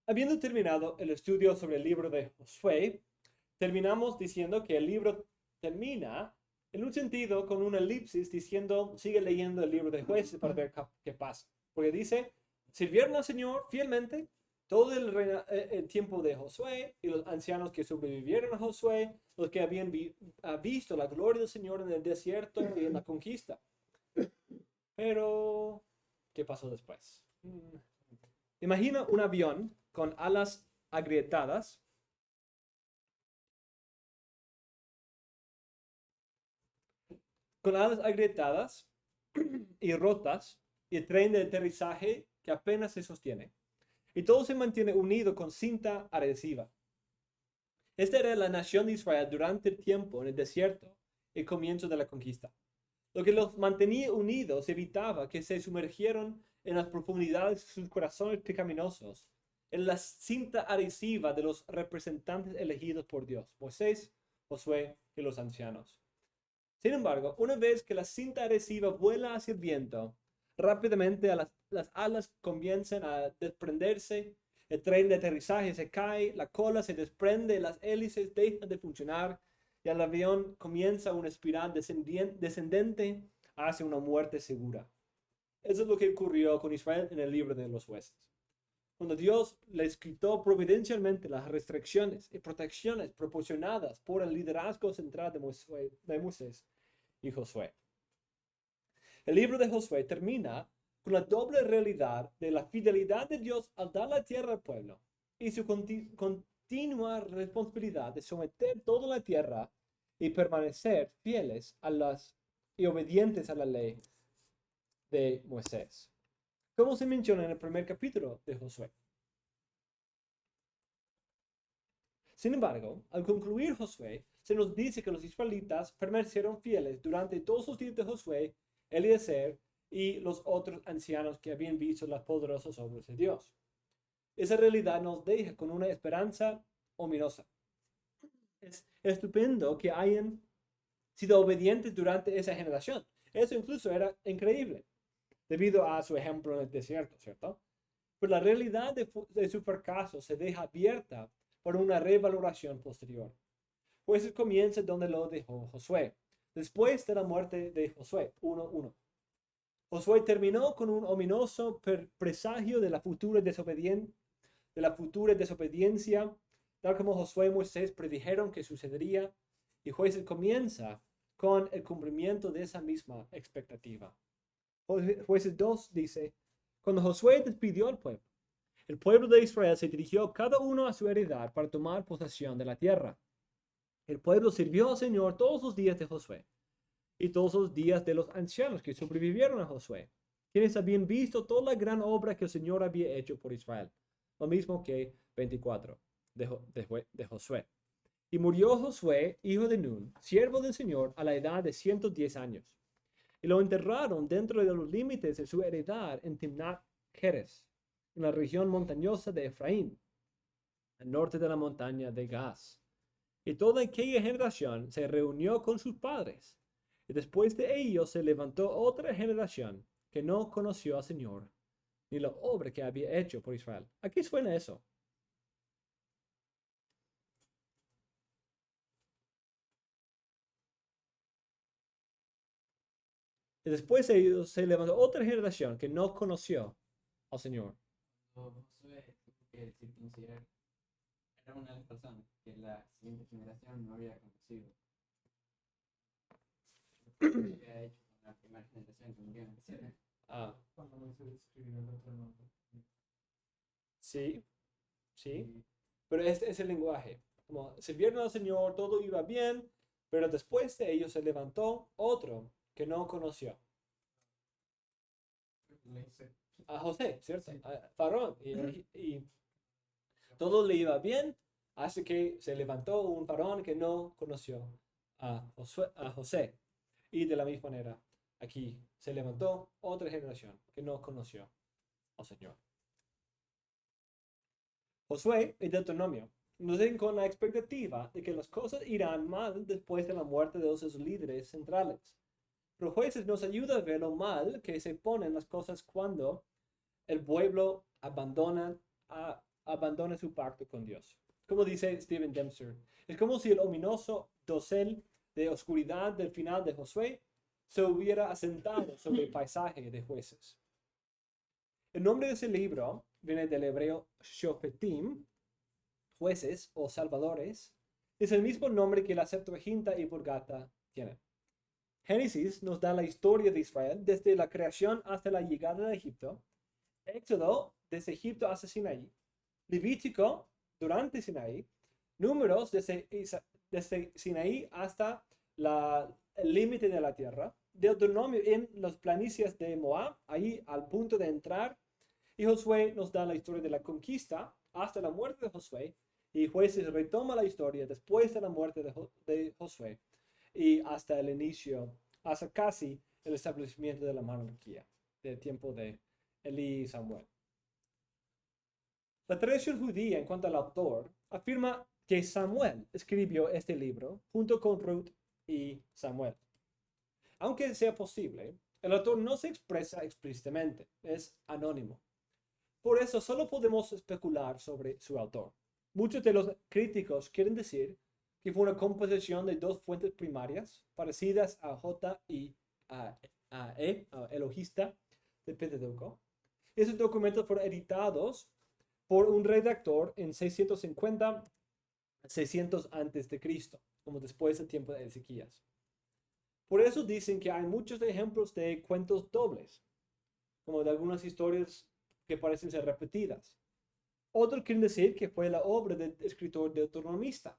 Habiendo terminado el estudio sobre el libro de Josué, terminamos diciendo que el libro termina en un sentido con una elipsis diciendo, sigue leyendo el libro de Jueces para ver qué pasa. Porque dice, sirvieron al Señor fielmente todo el tiempo de Josué y los ancianos que sobrevivieron a Josué, los que habían visto la gloria del Señor en el desierto y en la conquista. Pero, ¿qué pasó después? Imagina un avión con alas agrietadas. Con alas agrietadas y rotas y el tren de aterrizaje que apenas se sostiene. Y todo se mantiene unido con cinta adhesiva. Esta era la nación de Israel durante el tiempo en el desierto y comienzo de la conquista. Lo que los mantenía unidos evitaba que se sumergieran en las profundidades de sus corazones pecaminosos, en la cinta adhesiva de los representantes elegidos por Dios, Moisés, Josué y los ancianos. Sin embargo, una vez que la cinta adhesiva vuela hacia el viento, rápidamente las alas comienzan a desprenderse, el tren de aterrizaje se cae, la cola se desprende, las hélices dejan de funcionar y el avión comienza una espiral descendente hacia una muerte segura. Eso es lo que ocurrió con Israel en el libro de los Jueces. Cuando Dios les quitó providencialmente las restricciones y protecciones proporcionadas por el liderazgo central de Moisés y Josué. El libro de Josué termina con la doble realidad de la fidelidad de Dios al dar la tierra al pueblo y su continua responsabilidad de someter toda la tierra y permanecer fieles y obedientes a la ley de Moisés, como se menciona en el primer capítulo de Josué. Sin embargo, al concluir Josué, se nos dice que los israelitas permanecieron fieles durante todos los días de Josué, Eliezer y los otros ancianos que habían visto las poderosas obras de Dios. Esa realidad nos deja con una esperanza ominosa. Es estupendo que hayan sido obedientes durante esa generación. Eso incluso era increíble, debido a su ejemplo en el desierto, ¿cierto? Pero la realidad de su fracaso se deja abierta por una revaloración posterior. Pues comienza donde lo dejó Josué, después de la muerte de Josué, 1:1. Josué terminó con un ominoso presagio de la futura desobediencia, tal como Josué y Moisés predijeron que sucedería, y Jueces comienza con el cumplimiento de esa misma expectativa. Jueces 2 dice, cuando Josué despidió al pueblo, el pueblo de Israel se dirigió cada uno a su heredad para tomar posesión de la tierra. El pueblo sirvió al Señor todos los días de Josué y todos los días de los ancianos que sobrevivieron a Josué, quienes habían visto toda la gran obra que el Señor había hecho por Israel, lo mismo que 24 de Josué. Y murió Josué, hijo de Nun, siervo del Señor, a la edad de 110 años. Y lo enterraron dentro de los límites de su heredad en Timnat Heres, en la región montañosa de Efraín, al norte de la montaña de Gaz. Y toda aquella generación se reunió con sus padres. Y después de ellos se levantó otra generación que no conoció al Señor, ni la obra que había hecho por Israel. ¿A qué suena eso? Y después de ellos se levantó otra generación que no conoció al Señor. Josué tuvo que circuncidar, era una persona que la siguiente generación no había conocido. Había hecho con la primera generación que murió en el desierto. Ah, Cuando Moisés escribió el otro nombre. sí, sí. Pero este es el lenguaje. Como sirvieron al Señor, todo iba bien, pero después de ellos se levantó otro que no conoció. A José, ¿cierto? Sí. A Faraón. Y todo le iba bien, hasta que se levantó un Faraón que no conoció a José. Y de la misma manera, aquí se levantó otra generación que no conoció al Señor. Josué y Deuteronomio nos dejan con la expectativa de que las cosas irán mal después de la muerte de esos líderes centrales. Pero Jueces nos ayuda a ver lo mal que se ponen las cosas cuando el pueblo abandona abandone su pacto con Dios. Como dice Stephen Dempster, es como si el ominoso dosel de oscuridad del final de Josué se hubiera asentado sobre el paisaje de Jueces. El nombre de ese libro viene del hebreo Shofetim, jueces o salvadores. Es el mismo nombre que la Septuaginta y Vulgata tienen. Génesis nos da la historia de Israel desde la creación hasta la llegada de Egipto. Éxodo desde Egipto hasta Sinaí. Levítico durante Sinaí. Números desde Sinaí hasta el límite de la tierra. Deuteronomio en las planicies de Moab, ahí al punto de entrar. Y Josué nos da la historia de la conquista hasta la muerte de Josué. Y Jueces retoma la historia después de la muerte de Josué y hasta el inicio, hasta casi el establecimiento de la monarquía, del tiempo de Elí y Samuel. La tradición judía en cuanto al autor afirma que Samuel escribió este libro junto con Ruth y Samuel. Aunque sea posible, el autor no se expresa explícitamente, es anónimo. Por eso solo podemos especular sobre su autor. Muchos de los críticos quieren decir que fue una composición de dos fuentes primarias parecidas a J y a E, Elohista de Pentateuco. Esos documentos fueron editados por un redactor en 650, 600 antes de Cristo, como después del tiempo de Ezequías. Por eso dicen que hay muchos ejemplos de cuentos dobles, como de algunas historias que parecen ser repetidas. Otros quieren decir que fue la obra del escritor deuteronomista,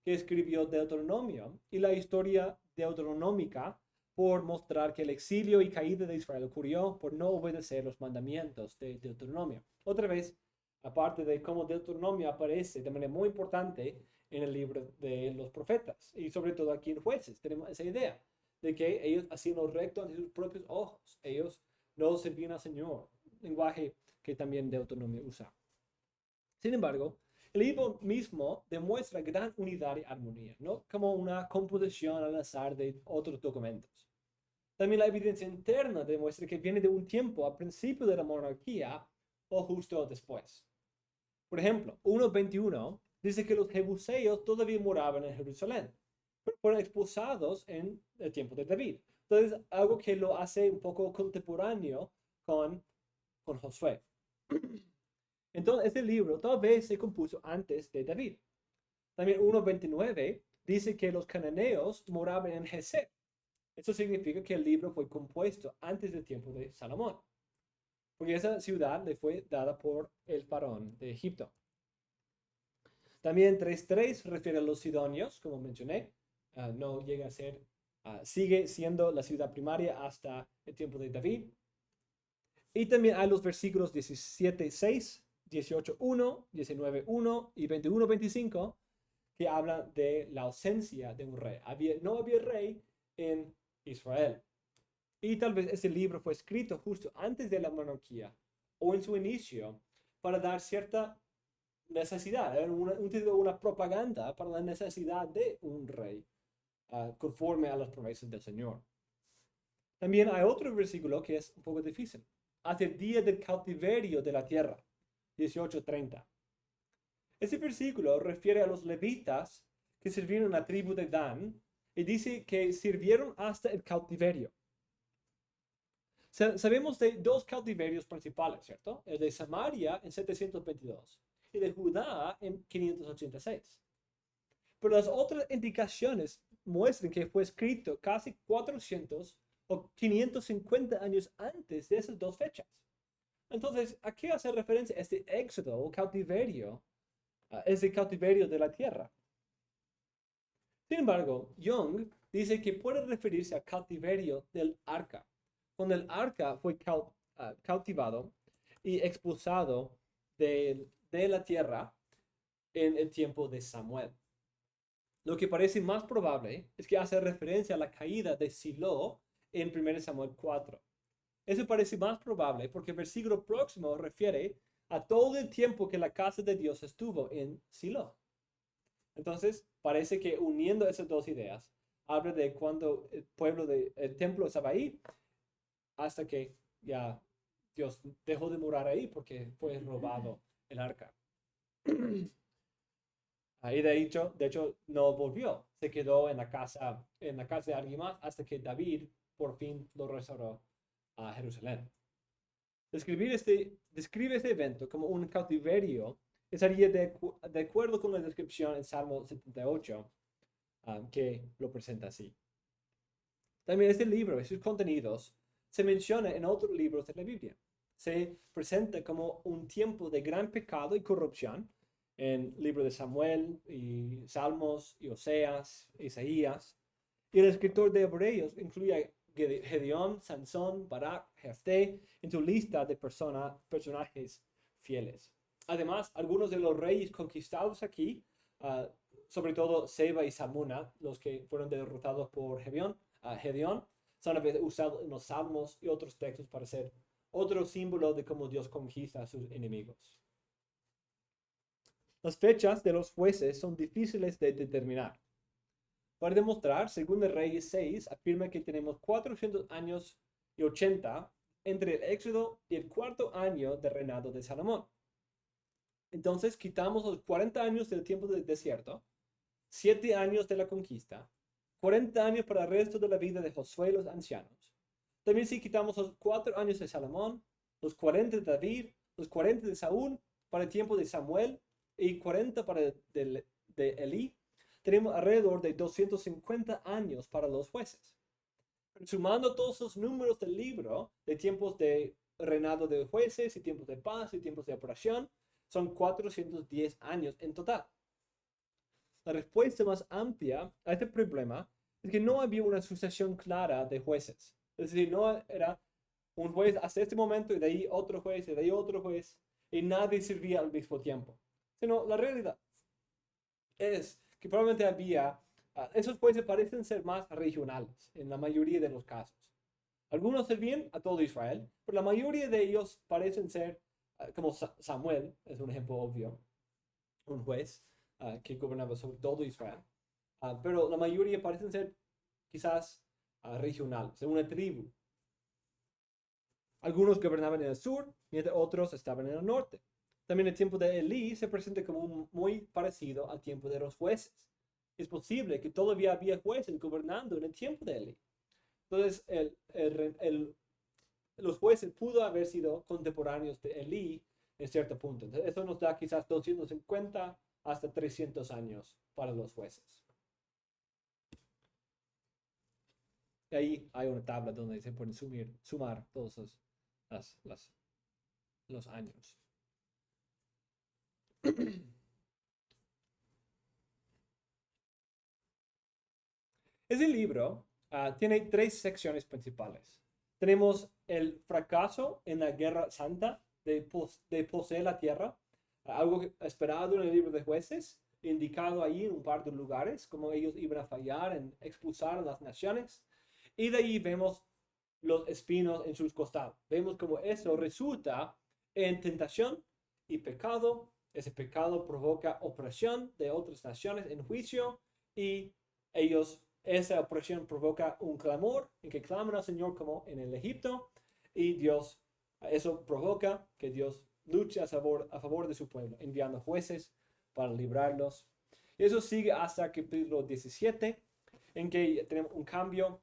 que escribió Deuteronomio y la historia deuteronómica por mostrar que el exilio y caída de Israel ocurrió por no obedecer los mandamientos de Deuteronomio. Otra vez, aparte de cómo Deuteronomio aparece de manera muy importante en el libro de los profetas y sobre todo aquí en Jueces, tenemos esa idea de que ellos hacían lo recto ante sus propios ojos, ellos no servían al Señor, lenguaje que también Deuteronomio usa. Sin embargo, el libro mismo demuestra gran unidad y armonía, no como una composición al azar de otros documentos. También la evidencia interna demuestra que viene de un tiempo al principio de la monarquía o justo después. Por ejemplo, 1:21 dice que los jebuseos todavía moraban en Jerusalén, pero fueron expulsados en el tiempo de David. Entonces, algo que lo hace un poco contemporáneo con Josué. Entonces, este libro tal vez se compuso antes de David. También 1:29 dice que los cananeos moraban en Geser. Eso significa que el libro fue compuesto antes del tiempo de Salomón, porque esa ciudad le fue dada por el faraón de Egipto. También 3:3 refiere a los sidonios, como mencioné. No llega a ser, sigue siendo la ciudad primaria hasta el tiempo de David. Y también hay los versículos 17:6, 18:1, 19:1 y 21:25 que hablan de la ausencia de un rey. No había rey en Israel. Y tal vez este libro fue escrito justo antes de la monarquía o en su inicio para dar cierta necesidad, una propaganda para la necesidad de un rey conforme a las promesas del Señor. También hay otro versículo que es un poco difícil. Hasta el día del cautiverio de la tierra, 18:30. Este versículo refiere a los levitas que sirvieron a la tribu de Dan y dice que sirvieron hasta el cautiverio. Sabemos de dos cautiverios principales, ¿cierto? El de Samaria en 722 y de Judá en 586. Pero las otras indicaciones muestran que fue escrito casi 400 o 550 años antes de esas dos fechas. Entonces, ¿a qué hace referencia este éxodo o cautiverio? Ese cautiverio de la tierra. Sin embargo, Young dice que puede referirse al cautiverio del arca, cuando el arca fue cautivado y expulsado de la tierra en el tiempo de Samuel. Lo que parece más probable es que hace referencia a la caída de Silo en 1 Samuel 4. Eso parece más probable porque el versículo próximo refiere a todo el tiempo que la casa de Dios estuvo en Silo. Entonces, parece que uniendo esas dos ideas, habla de cuando el templo estaba ahí, hasta que ya Dios dejó de morar ahí porque fue robado el arca. Ahí de hecho, no volvió. Se quedó en la casa de alguien más hasta que David por fin lo restauró a Jerusalén. Describe este evento como un cautiverio que sería de acuerdo con la descripción en Salmo 78, que lo presenta así. También este libro y sus contenidos se menciona en otros libros de la Biblia. Se presenta como un tiempo de gran pecado y corrupción en el libro de Samuel y Salmos y Oseas, Isaías. Y el escritor de Hebreos incluye a Gedeón, Sansón, Barak, Jefté en su lista de personajes fieles. Además, algunos de los reyes conquistados aquí, sobre todo Seba y Salmuna, los que fueron derrotados por Gedeón, son a veces usados en los salmos y otros textos para ser otro símbolo de cómo Dios conquista a sus enemigos. Las fechas de los jueces son difíciles de determinar. Para demostrar, según el Reyes 6, afirma que tenemos 400 años y 80 entre el Éxodo y el cuarto año de reinado de Salomón. Entonces quitamos los 40 años del tiempo del desierto, 7 años de la conquista, 40 años para el resto de la vida de Josué y los ancianos. También si quitamos los 4 años de Salomón, los 40 de David, los 40 de Saúl, para el tiempo de Samuel, y 40 para de Elí, tenemos alrededor de 250 años para los jueces. Sumando todos los números del libro de tiempos de reinado de jueces y tiempos de paz y tiempos de operación, son 410 años en total. La respuesta más amplia a este problema es que no había una sucesión clara de jueces. Es decir, no era un juez hasta este momento y de ahí otro juez y de ahí otro juez y nadie servía al mismo tiempo. Sino la realidad es que probablemente esos jueces parecen ser más regionales en la mayoría de los casos. Algunos servían a todo Israel, pero la mayoría de ellos parecen ser, como Samuel, es un ejemplo obvio, un juez que gobernaba sobre todo Israel. Pero la mayoría parecen ser quizás regionales, de una tribu. Algunos gobernaban en el sur, mientras otros estaban en el norte. También el tiempo de Elí se presenta como muy parecido al tiempo de los jueces. Es posible que todavía había jueces gobernando en el tiempo de Elí. Entonces, los jueces pudo haber sido contemporáneos de Elí en cierto punto. Entonces, eso nos da quizás 250 hasta 300 años para los jueces. Y ahí hay una tabla donde se pueden sumar todos los años. Ese libro tiene 3 secciones principales. Tenemos el fracaso en la guerra santa de poseer la tierra, algo esperado en el libro de jueces, indicado ahí en un par de lugares, como ellos iban a fallar en expulsar a las naciones. Y de ahí vemos los espinos en sus costados. Vemos cómo eso resulta en tentación y pecado. Ese pecado provoca opresión de otras naciones en juicio y esa opresión provoca un clamor en que claman al Señor como en el Egipto y eso provoca que Dios luche a favor de su pueblo, enviando jueces para librarlos. Y eso sigue hasta el capítulo 17, en que tenemos un cambio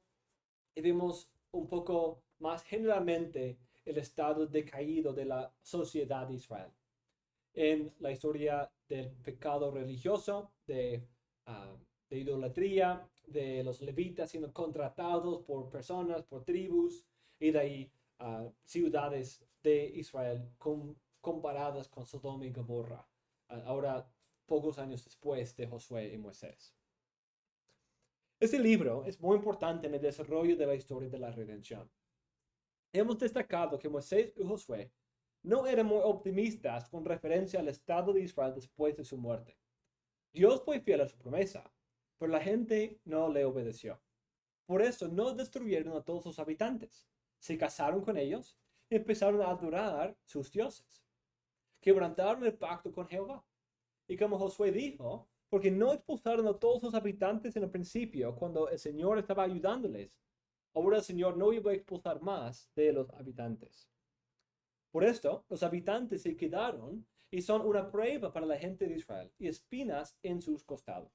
y vemos un poco más generalmente el estado decaído de la sociedad de Israel. En la historia del pecado religioso, de idolatría, de los levitas siendo contratados por personas, por tribus, y de ahí ciudades de Israel comparadas con Sodoma y Gomorra, ahora pocos años después de Josué y Moisés. Este libro es muy importante en el desarrollo de la historia de la redención. Hemos destacado que Moisés y Josué no eran muy optimistas con referencia al estado de Israel después de su muerte. Dios fue fiel a su promesa, pero la gente no le obedeció. Por eso no destruyeron a todos sus habitantes. Se casaron con ellos y empezaron a adorar sus dioses. Quebrantaron el pacto con Jehová. Y como Josué dijo, porque no expulsaron a todos sus habitantes en el principio cuando el Señor estaba ayudándoles, ahora el Señor no iba a expulsar más de los habitantes. Por esto, los habitantes se quedaron y son una prueba para la gente de Israel y espinas en sus costados.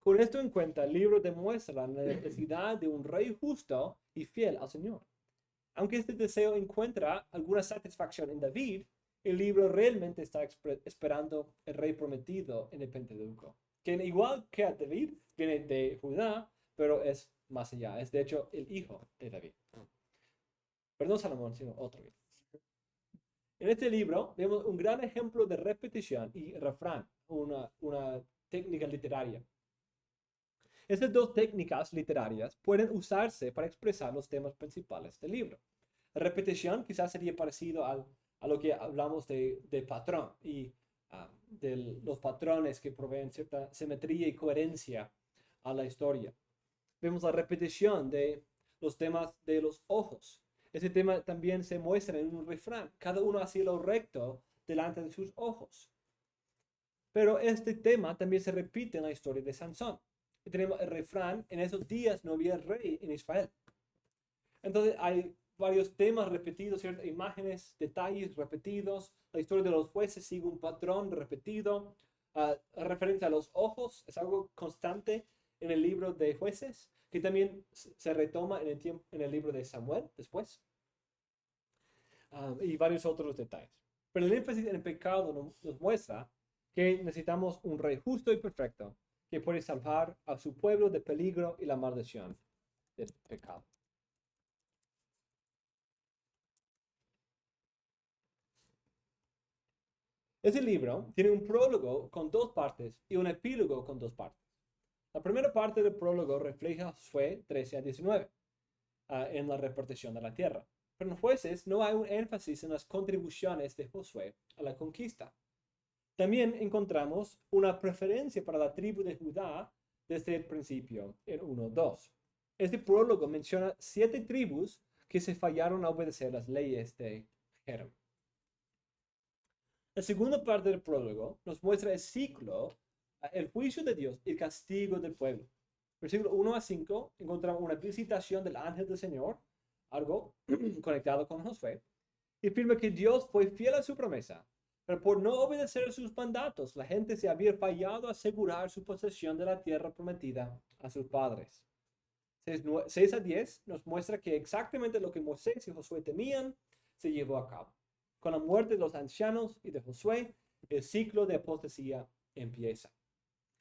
Con esto en cuenta, el libro demuestra la necesidad de un rey justo y fiel al Señor. Aunque este deseo encuentra alguna satisfacción en David, el libro realmente está esperando el rey prometido en el Pentateuco, que igual que a David, viene de Judá, pero es más allá. Es de hecho el hijo de David. Perdón Salomón, sino otro hijo. En este libro vemos un gran ejemplo de repetición y refrán, una técnica literaria. Estas dos técnicas literarias pueden usarse para expresar los temas principales del libro. La repetición quizás sería parecido a lo que hablamos de patrón y de los patrones que proveen cierta simetría y coherencia a la historia. Vemos la repetición de los temas de los ojos. Este tema también se muestra en un refrán. Cada uno hacía lo recto delante de sus ojos. Pero este tema también se repite en la historia de Sansón. Y tenemos el refrán: en esos días no había rey en Israel. Entonces hay varios temas repetidos, ciertas imágenes, detalles repetidos. La historia de los jueces sigue un patrón repetido. Referencia a los ojos es algo constante en el libro de Jueces, que también se retoma en el libro de Samuel después. Y varios otros detalles. Pero el énfasis en el pecado nos muestra que necesitamos un rey justo y perfecto que puede salvar a su pueblo de peligro y la maldición del pecado. Este libro tiene un prólogo con 2 partes y un epílogo con 2 partes. La primera parte del prólogo refleja Josué 13 a 19 en la repartición de la tierra. Pero en Jueces no hay un énfasis en las contribuciones de Josué a la conquista. También encontramos una preferencia para la tribu de Judá desde el principio, en 1:2. Este prólogo menciona 7 tribus que se fallaron a obedecer las leyes de Jerem. La segunda parte del prólogo nos muestra el ciclo, el juicio de Dios y el castigo del pueblo. Versículo 1 a 5 encontramos una visitación del ángel del Señor, algo conectado con Josué, y afirma que Dios fue fiel a su promesa. Pero por no obedecer sus mandatos, la gente se había fallado a asegurar su posesión de la tierra prometida a sus padres. 6 a 10 nos muestra que exactamente lo que Moisés y Josué temían se llevó a cabo. Con la muerte de los ancianos y de Josué, el ciclo de apostasía empieza.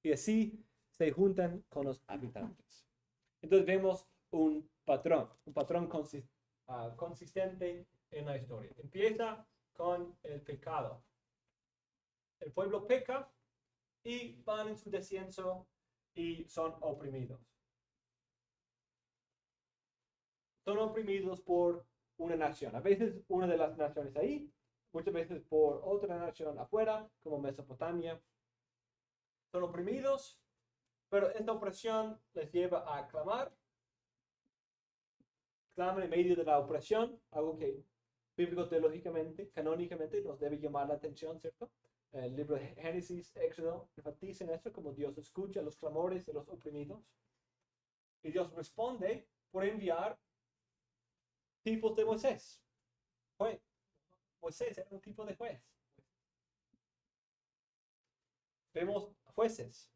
Y así se juntan con los habitantes. Entonces vemos un patrón consistente en la historia. Empieza con el pecado. El pueblo peca y van en su descenso y son oprimidos. Son oprimidos por una nación. A veces una de las naciones ahí, muchas veces por otra nación afuera, como Mesopotamia. Son oprimidos, pero esta opresión les lleva a clamar. Claman en medio de la opresión, algo que bíblico-teológicamente, canónicamente, nos debe llamar la atención, ¿cierto? El libro de Génesis, Éxodo, enfatizan esto, como Dios escucha los clamores de los oprimidos. Y Dios responde por enviar tipos de Moisés. Moisés era un tipo de juez. Vemos jueces.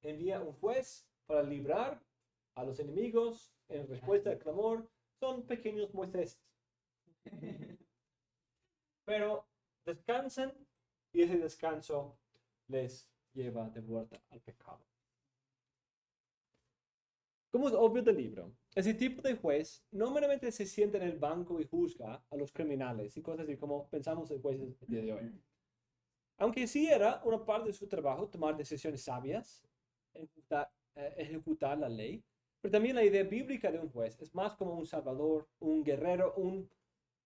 Envía un juez para librar a los enemigos en respuesta al clamor. Son pequeños Moisés. Pero descansan y ese descanso les lleva de vuelta al pecado. Como es obvio del libro, ese tipo de juez no meramente se sienta en el banco y juzga a los criminales y cosas así como pensamos en jueces el día de hoy. Aunque sí era una parte de su trabajo tomar decisiones sabias, ejecutar la ley, pero también la idea bíblica de un juez es más como un salvador, un guerrero, un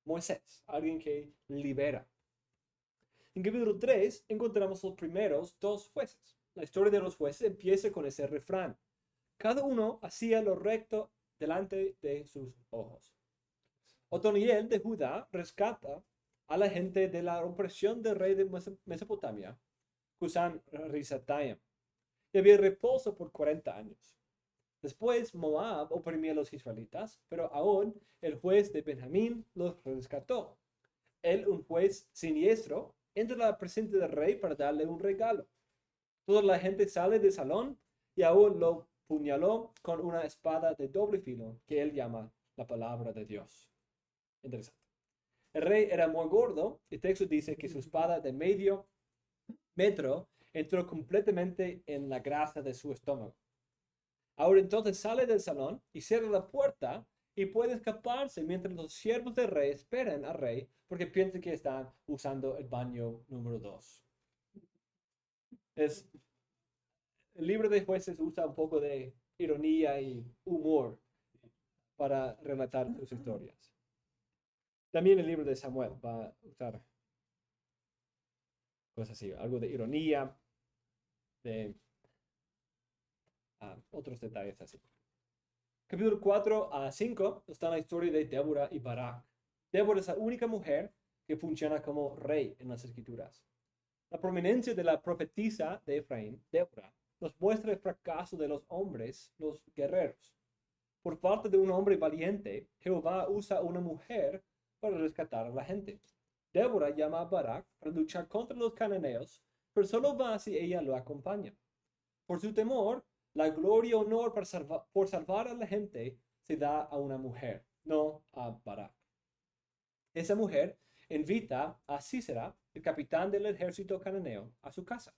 Moisés, alguien que libera. En capítulo 3 encontramos los primeros 2 jueces. La historia de los jueces empieza con ese refrán: cada uno hacía lo recto delante de sus ojos. Otoniel de Judá rescata a la gente de la opresión del rey de Mesopotamia, Cusán-Risatayim, y había reposo por 40 años. Después Moab oprimía a los israelitas, pero aún el juez de Benjamín los rescató. Él, un juez siniestro, entra al presente del rey para darle un regalo. Toda la gente sale del salón y aún lo puñaló con una espada de doble filo que él llama la palabra de Dios. Interesante. El rey era muy gordo. El texto dice que su espada de medio metro entró completamente en la grasa de su estómago. Ahora entonces sale del salón y cierra la puerta y puede escaparse mientras los siervos del rey esperan al rey porque piensan que están usando el baño número 2. El libro de Jueces usa un poco de ironía y humor para relatar sus historias. También el libro de Samuel va a usar cosas así, algo de ironía, de otros detalles así. Capítulo 4 a 5 está la historia de Débora y Barak. Débora es la única mujer que funciona como rey en las escrituras. La prominencia de la profetisa de Efraín, Débora, nos muestra el fracaso de los hombres, los guerreros. Por parte de un hombre valiente, Jehová usa a una mujer para rescatar a la gente. Débora llama a Barak para luchar contra los cananeos, pero solo va si ella lo acompaña. Por su temor, la gloria y honor por salvar a la gente se da a una mujer, no a Barak. Esa mujer invita a Sísera, el capitán del ejército cananeo, a su casa.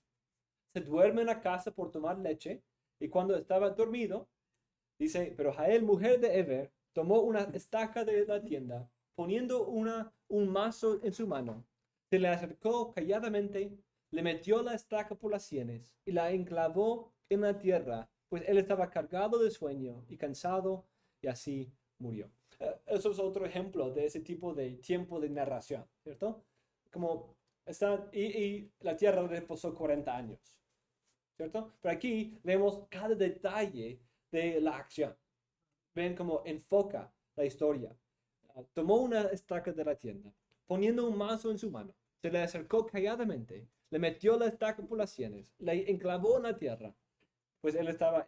Se duerme en la casa por tomar leche y cuando estaba dormido, dice, pero Jael, mujer de Eber, tomó una estaca de la tienda, poniendo un mazo en su mano. Se le acercó calladamente, le metió la estaca por las sienes y la enclavó en la tierra, pues él estaba cargado de sueño y cansado, y así murió. Eso es otro ejemplo de ese tipo de tiempo de narración, ¿cierto? Como está, y la tierra reposó 40 años, ¿cierto? Pero aquí vemos cada detalle de la acción. Ven cómo enfoca la historia. Tomó una estaca de la tienda, poniendo un mazo en su mano. Se le acercó calladamente, le metió la estaca por las sienes, le enclavó en la tierra, pues él estaba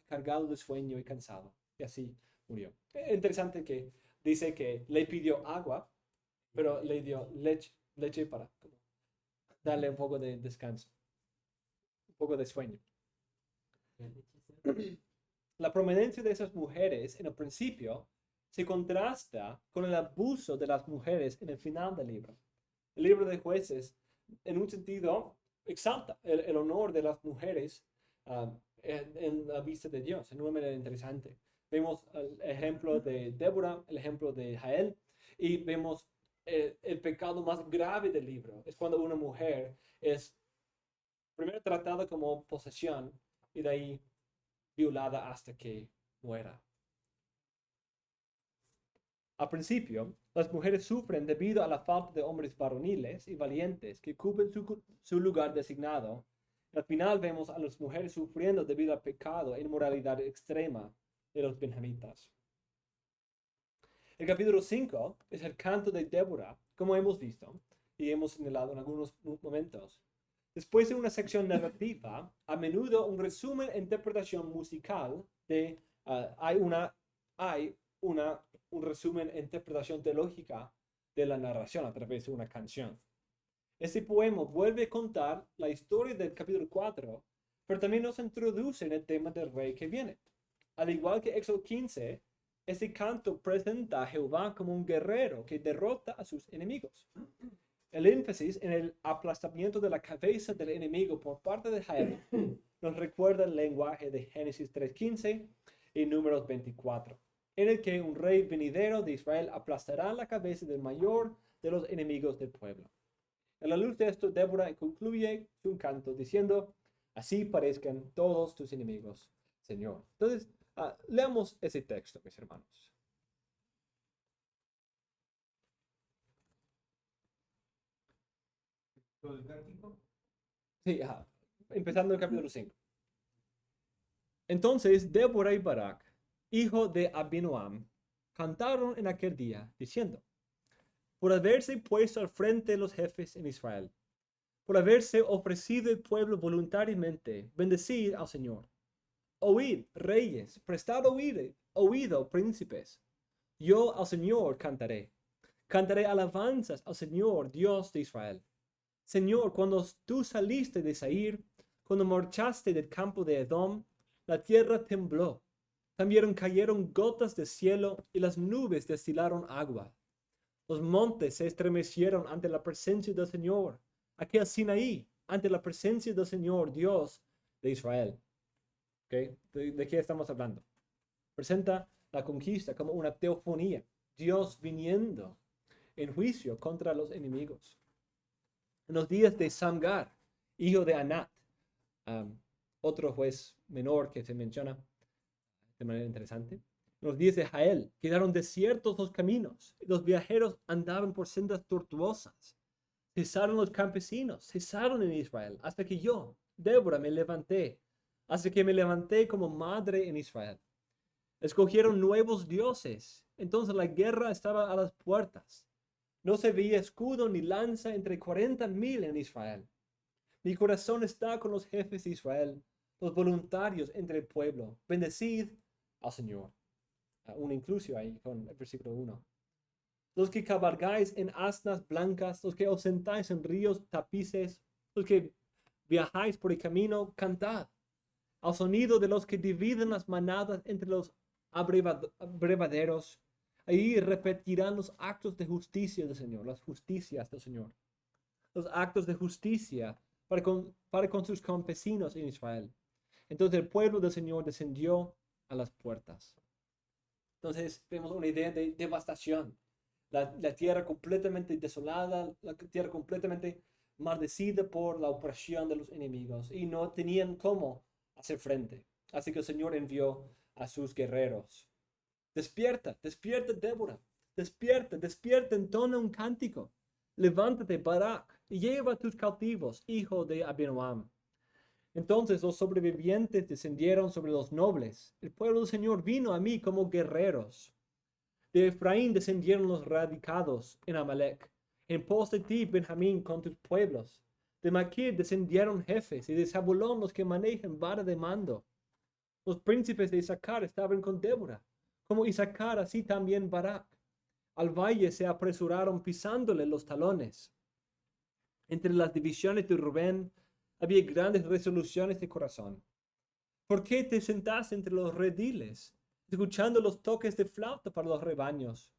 cargado de sueño y cansado, y así murió. Interesante que dice que le pidió agua, pero le dio leche para darle un poco de descanso, un poco de sueño. La prominencia de esas mujeres en el principio se contrasta con el abuso de las mujeres en el final del libro. El libro de Jueces, en un sentido, exalta el honor de las mujeres en la vista de Dios, en una manera interesante. Vemos el ejemplo de Débora, el ejemplo de Jael, y vemos el pecado más grave del libro. Es cuando una mujer es primero tratada como posesión y de ahí violada hasta que muera. Al principio, las mujeres sufren debido a la falta de hombres varoniles y valientes que ocupen su lugar designado. Al final vemos a las mujeres sufriendo debido al pecado e inmoralidad extrema de los benjamitas. El capítulo 5 es el canto de Débora, como hemos visto y hemos señalado en algunos momentos. Después de una sección narrativa, a menudo un resumen e interpretación musical hay un resumen e interpretación teológica de la narración a través de una canción. Este poema vuelve a contar la historia del capítulo 4, pero también nos introduce en el tema del rey que viene. Al igual que Éxodo 15, este canto presenta a Jehová como un guerrero que derrota a sus enemigos. El énfasis en el aplastamiento de la cabeza del enemigo por parte de Jael nos recuerda el lenguaje de Génesis 3:15 y Números 24, en el que un rey venidero de Israel aplastará la cabeza del mayor de los enemigos del pueblo. A la luz de esto, Débora concluye su canto diciendo, así parezcan todos tus enemigos, Señor. Entonces, leamos ese texto, mis hermanos. ¿Todo el cántico? Sí, empezando el capítulo 5. Entonces Débora y Barak, hijo de Abinoam, cantaron en aquel día, diciendo, por haberse puesto al frente de los jefes en Israel, por haberse ofrecido el pueblo voluntariamente, bendecid al Señor. Oíd, reyes, prestad oído, príncipes. Yo al Señor cantaré alabanzas al Señor, Dios de Israel. Señor, cuando tú saliste de Seir, cuando marchaste del campo de Edom, la tierra tembló. También cayeron gotas del cielo y las nubes destilaron agua. Los montes se estremecieron ante la presencia del Señor, aquel Sinaí, ante la presencia del Señor, Dios de Israel. ¿Okay? ¿De qué estamos hablando? Presenta la conquista como una teofonía, Dios viniendo en juicio contra los enemigos. En los días de Samgar, hijo de Anat, otro juez menor que se menciona de manera interesante. En los días de Jael quedaron desiertos los caminos, y los viajeros andaban por sendas tortuosas. Cesaron los campesinos, cesaron en Israel, hasta que yo, Débora, me levanté, hasta que me levanté como madre en Israel. Escogieron nuevos dioses, entonces la guerra estaba a las puertas. No se veía escudo ni lanza entre 40,000 en Israel. Mi corazón está con los jefes de Israel, los voluntarios entre el pueblo. Bendecid al Señor. Un inclusión ahí con el versículo 1. Los que cabalgáis en asnas blancas, los que os sentáis en ríos tapices, los que viajáis por el camino, cantad. Al sonido de los que dividen las manadas entre los abrevaderos, ahí repetirán los actos de justicia del Señor, las justicias del Señor. Los actos de justicia para con sus campesinos en Israel. Entonces el pueblo del Señor descendió a las puertas. Entonces vemos una idea de devastación. La tierra completamente desolada, la tierra completamente maldecida por la opresión de los enemigos y no tenían cómo hacer frente. Así que el Señor envió a sus guerreros. Despierta, despierta, Débora. Despierta, despierta, entona un cántico. Levántate, Barak, y lleva a tus cautivos, hijo de Abinoam. Entonces los sobrevivientes descendieron sobre los nobles. El pueblo del Señor vino a mí como guerreros. De Efraín descendieron los radicados en Amalek. En pos de ti, Benjamín, con tus pueblos. De Maquir descendieron jefes, y de Zabulón los que manejan vara de mando. Los príncipes de Isaacar estaban con Débora. Como Isaacar, así también Barak. Al valle se apresuraron pisándole los talones. Entre las divisiones de Rubén había grandes resoluciones de corazón. ¿Por qué te sentaste entre los rediles, escuchando los toques de flauta para los rebaños?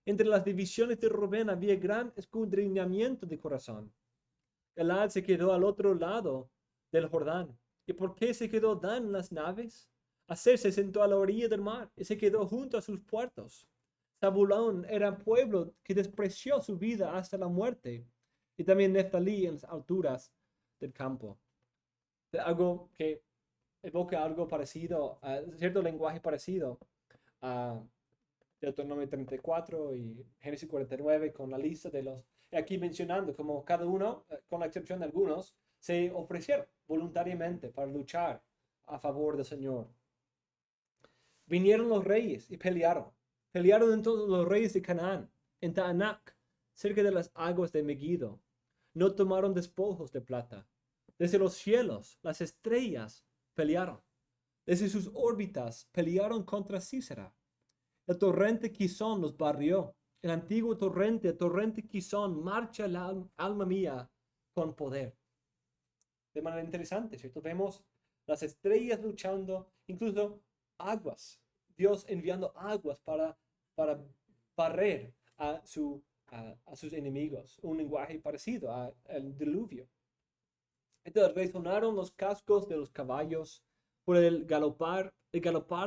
Entre las divisiones de Rubén había gran escudriñamiento de corazón. Galaad se quedó al otro lado del Jordán. ¿Y por qué se quedó Dan en las naves? Aser se sentó a la orilla del mar y se quedó junto a sus puertos. Zabulón era pueblo que despreció su vida hasta la muerte, y también Neftalí en las alturas del campo. Algo que evoca algo parecido, cierto lenguaje parecido a Deuteronomio 34 y Génesis 49 con la lista de los, aquí mencionando como cada uno, con la excepción de algunos, se ofrecieron voluntariamente para luchar a favor del Señor. Vinieron los reyes y pelearon. Pelearon entonces los reyes de Canaán, en Taanac, cerca de las aguas de Megiddo. No tomaron despojos de plata. Desde los cielos, las estrellas pelearon. Desde sus órbitas pelearon contra Sísera. El torrente Quizón los barrió. El antiguo torrente, el torrente Quizón, marcha el alma mía con poder. De manera interesante, ¿cierto? Vemos las estrellas luchando, incluso aguas. Dios enviando aguas para barrer a sus enemigos. Un lenguaje parecido al diluvio. Entonces resonaron los cascos de los caballos por el galopar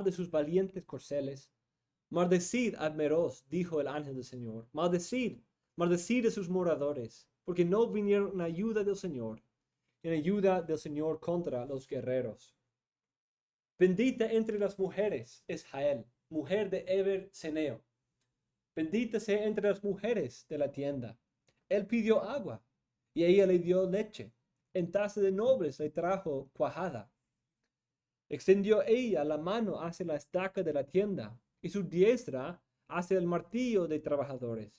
de sus valientes corceles. Maldecid a Meroz, dijo el ángel del Señor. Maldecid a sus moradores, porque no vinieron en ayuda del Señor, en ayuda del Señor contra los guerreros. Bendita entre las mujeres es Jael, mujer de Eber Seneo. Bendita sea entre las mujeres de la tienda. Él pidió agua, y ella le dio leche. En taza de nobles le trajo cuajada. Extendió ella la mano hacia la estaca de la tienda, y su diestra hacia el martillo de trabajadores.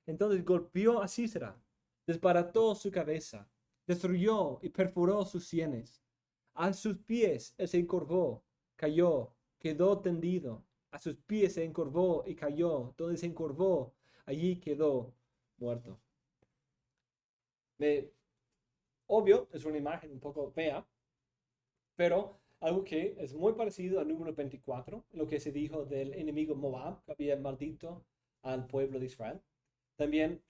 Entonces golpeó a Sísera, desbarató su cabeza, destruyó y perforó sus sienes. A sus pies él se encorvó, cayó, quedó tendido. A sus pies se encorvó y cayó. Donde se encorvó, allí quedó muerto. Me Obvio, es una imagen un poco fea, pero algo que es muy parecido al número 24, lo que se dijo del enemigo Moab, que había maldito al pueblo de Israel. También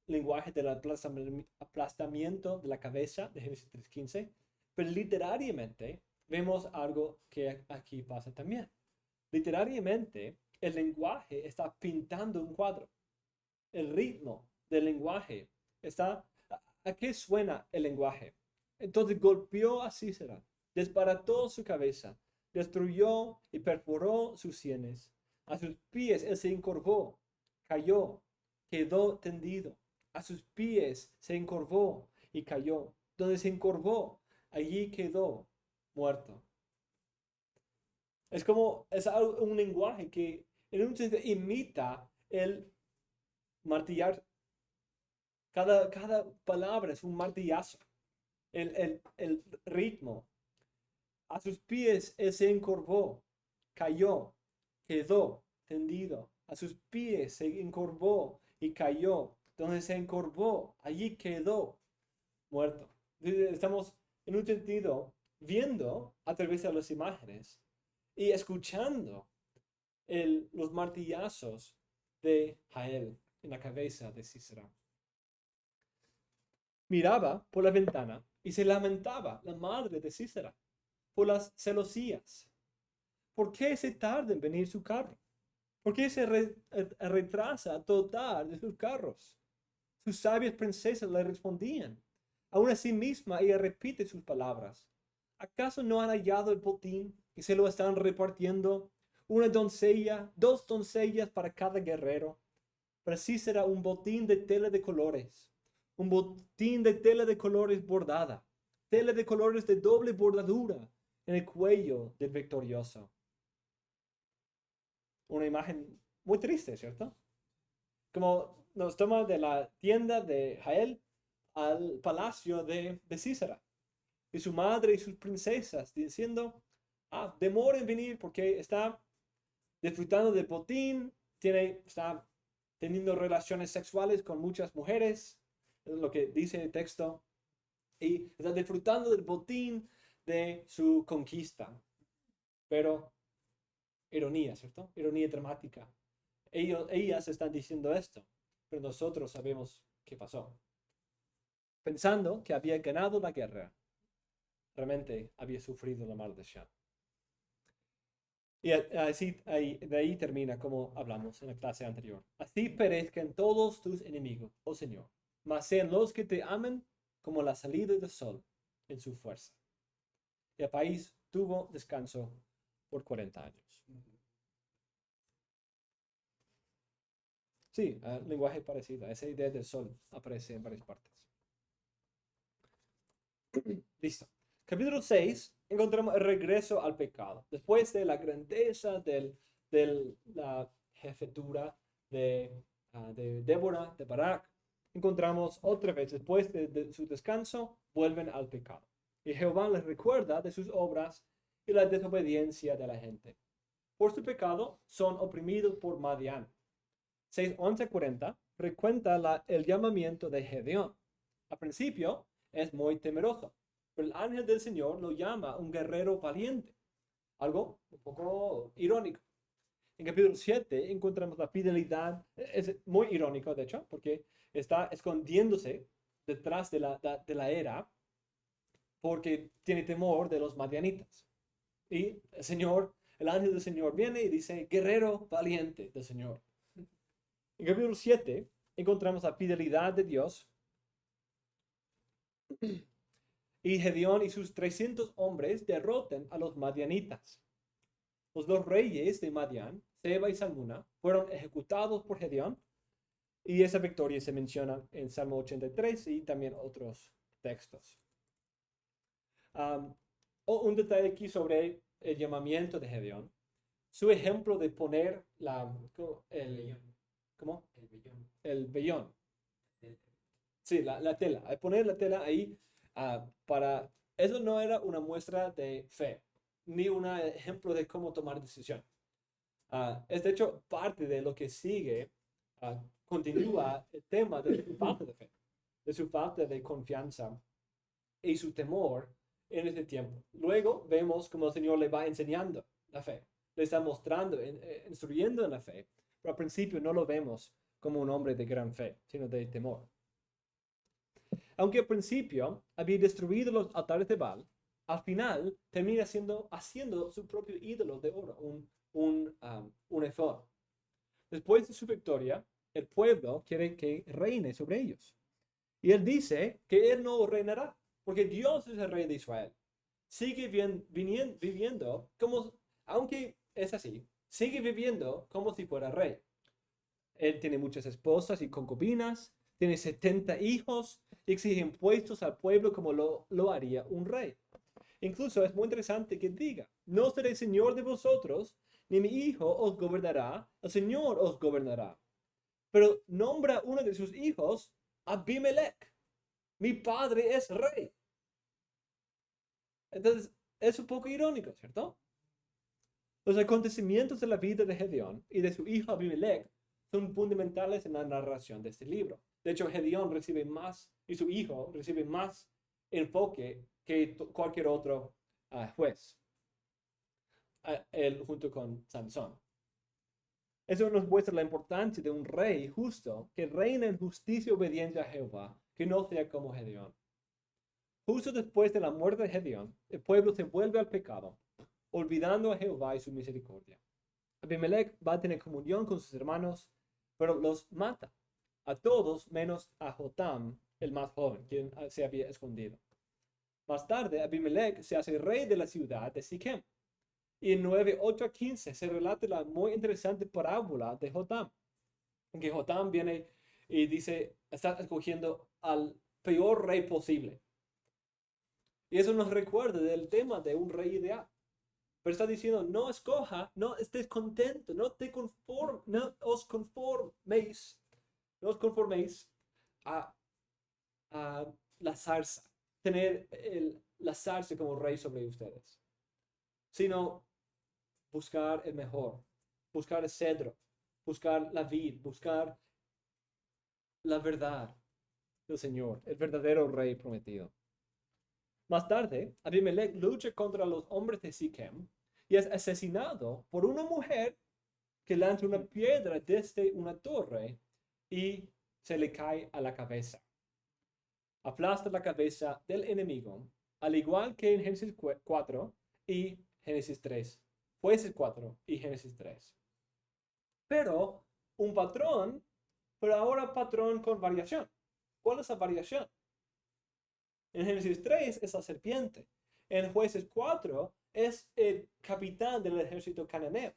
lenguaje del aplastamiento de la cabeza de Génesis 3:15. Pero literariamente vemos algo que aquí pasa también. Literariamente, el lenguaje está pintando un cuadro. El ritmo del lenguaje está... ¿A qué suena el lenguaje? Entonces golpeó a Císara, desbarató su cabeza, destruyó y perforó sus sienes. A sus pies él se encorvó, cayó, quedó tendido. A sus pies se encorvó y cayó. Donde se encorvó, allí quedó muerto. Es como, un lenguaje que en un sentido imita el martillar. Cada palabra es un martillazo. El ritmo. A sus pies él se encorvó, cayó, quedó tendido. A sus pies se encorvó y cayó. Donde se encorvó, allí quedó muerto. Estamos en un sentido viendo a través de las imágenes y escuchando los martillazos de Jael en la cabeza de Sisera. Miraba por la ventana y se lamentaba la madre de Sisera por las celosías. ¿Por qué se tarda en venir su carro? ¿Por qué se retrasa a dotar de sus carros? Sus sabias princesas le respondían. Aún a sí misma ella repite sus palabras. ¿Acaso no han hallado el botín y se lo están repartiendo? Una doncella, 2 doncellas para cada guerrero. Pero sí será un botín de tela de colores. Un botín de tela de colores bordada. Tela de colores de doble bordadura en el cuello del victorioso. Una imagen muy triste, ¿cierto? Como nos toma de la tienda de Jael al palacio de Císara. Y su madre y sus princesas diciendo, demoren en venir porque está disfrutando del botín, está teniendo relaciones sexuales con muchas mujeres, es lo que dice el texto, y está disfrutando del botín de su conquista. Pero, ironía, ¿cierto? Ironía dramática. Ellas están diciendo esto, pero nosotros sabemos qué pasó. Pensando que había ganado la guerra, realmente había sufrido la maldición. Y así, de ahí termina como hablamos en la clase anterior. Así perezcan todos tus enemigos, oh Señor, mas sean los que te amen como la salida del sol en su fuerza. Y el país tuvo descanso por 40 años. Sí, lenguaje parecido. Esa idea del sol aparece en varias partes. Listo. Capítulo 6, encontramos el regreso al pecado. Después de la grandeza de la jefatura de Débora, de Barak, encontramos otra vez, después de su descanso, vuelven al pecado. Y Jehová les recuerda de sus obras y la desobediencia de la gente. Por su pecado son oprimidos por Madián. 6:11-40 recuenta el llamamiento de Gedeón. Al principio es muy temeroso, pero el ángel del Señor lo llama un guerrero valiente. Algo un poco irónico. En capítulo 7 encontramos la fidelidad, es muy irónico de hecho, porque está escondiéndose detrás de la era porque tiene temor de los madianitas. Y el ángel del Señor viene y dice, guerrero valiente del Señor. En capítulo 7 encontramos la fidelidad de Dios y Gedeón y sus 300 hombres derrotan a los madianitas. Los 2 reyes de Madián, Seba y Salmuna, fueron ejecutados por Gedeón y esa victoria se menciona en Salmo 83 y también otros textos. Un detalle aquí sobre el llamamiento de Gedeón. Su ejemplo de poner ¿cómo? El vellón. Sí, la tela. Al poner la tela ahí, eso no era una muestra de fe, ni un ejemplo de cómo tomar decisión. Es de hecho parte de lo que sigue, continúa el tema de su falta de fe, de su falta de confianza y su temor en este tiempo. Luego vemos cómo el Señor le va enseñando la fe, le está mostrando, instruyendo en la fe, pero al principio no lo vemos como un hombre de gran fe, sino de temor. Aunque al principio había destruido los altares de Baal, al final termina haciendo su propio ídolo de oro, un efod. Después de su victoria, el pueblo quiere que reine sobre ellos. Y él dice que él no reinará, porque Dios es el rey de Israel. Sigue viviendo como, aunque es así, sigue viviendo como si fuera rey. Él tiene muchas esposas y concubinas, tiene 70 hijos y exige impuestos al pueblo como lo haría un rey. Incluso es muy interesante que diga, no seré señor de vosotros, ni mi hijo os gobernará, el Señor os gobernará. Pero nombra uno de sus hijos, Abimelech. Mi padre es rey. Entonces, es un poco irónico, ¿cierto? Los acontecimientos de la vida de Gedeón y de su hijo Abimelech son fundamentales en la narración de este libro. De hecho, Gedeón recibe más, y su hijo recibe más enfoque que cualquier otro juez, él junto con Sansón. Eso nos muestra la importancia de un rey justo que reina en justicia y obediencia a Jehová, que no sea como Gedeón. Justo después de la muerte de Gedeón, el pueblo se vuelve al pecado, olvidando a Jehová y su misericordia. Abimelech va a tener comunión con sus hermanos, pero los mata, a todos menos a Jotam, el más joven, quien se había escondido. Más tarde, Abimelech se hace rey de la ciudad de Siquem. Y en 9:8 a 15 se relata la muy interesante parábola de Jotam, en que Jotam viene y dice, está escogiendo al peor rey posible. Y eso nos recuerda del tema de un rey ideal. Pero está diciendo, no escoja, no estés contento, no os conforméis a la zarza, tener la zarza como rey sobre ustedes, sino buscar el mejor, buscar el cedro, buscar la vid, buscar la verdad del Señor, el verdadero rey prometido. Más tarde, Abimelech lucha contra los hombres de Siquem y es asesinado por una mujer que lanza una piedra desde una torre y se le cae a la cabeza. Aplasta la cabeza del enemigo, al igual que en Génesis 4 y Génesis 3. Jueces 4 y Génesis 3. Pero ahora patrón con variación. ¿Cuál es la variación? En Génesis 3 es la serpiente. En Jueces 4 es el capitán del ejército cananeo.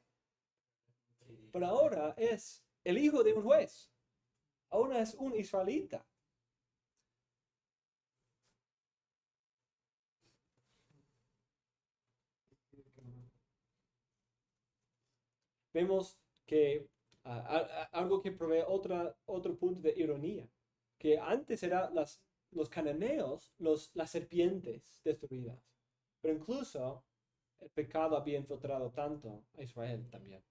Pero ahora es el hijo de un juez. Ahora es un israelita. Vemos que algo que provee otro punto de ironía, que antes eran los cananeos, las serpientes destruidas, pero incluso el pecado había infiltrado tanto a Israel también.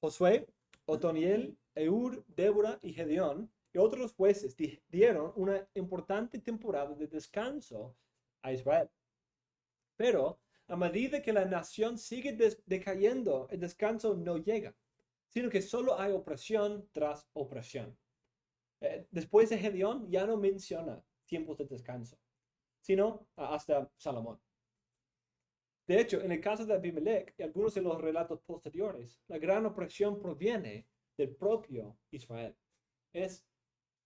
Josué, Otoniel, Ehud, Débora y Gedeón y otros jueces dieron una importante temporada de descanso a Israel. Pero a medida que la nación sigue decayendo, el descanso no llega, sino que solo hay opresión tras opresión. Después de Gedeón ya no menciona tiempos de descanso, sino hasta Salomón. De hecho, en el caso de Abimelech y algunos de los relatos posteriores, la gran opresión proviene del propio Israel. Es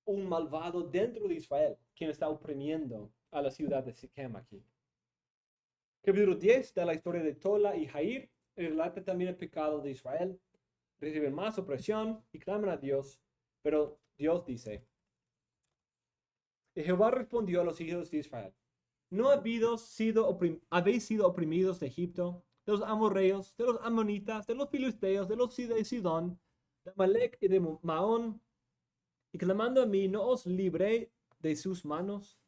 un malvado dentro de Israel quien está oprimiendo a la ciudad de Siquem aquí. Capítulo 10 da la historia de Tola y Jair, y relata también el pecado de Israel. Reciben más opresión y claman a Dios, pero Dios dice, y Jehová respondió a los hijos de Israel, ¿no habéis sido oprimidos de Egipto, de los amorreos, de los amonitas, de los filisteos, de los de Sidón, de Amalek y de Maón? Y clamando a mí, ¿no os libré de sus manos?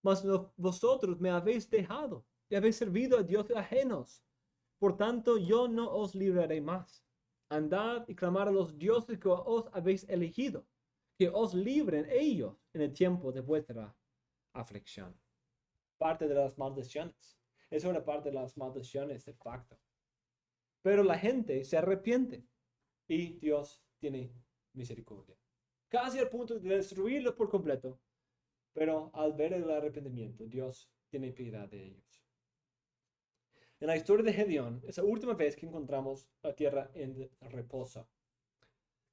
Mas vosotros me habéis dejado y habéis servido a dioses ajenos. Por tanto, yo no os libraré más. Andad y clamad a los dioses que os habéis elegido, que os libren ellos en el tiempo de vuestra aflicción. parte de las maldiciones. Eso era parte de las maldiciones del pacto. Pero la gente se arrepiente y Dios tiene misericordia. Casi al punto de destruirlos por completo. Pero al ver el arrepentimiento, Dios tiene piedad de ellos. En la historia de Gedeón, es la última vez que encontramos la tierra en reposo.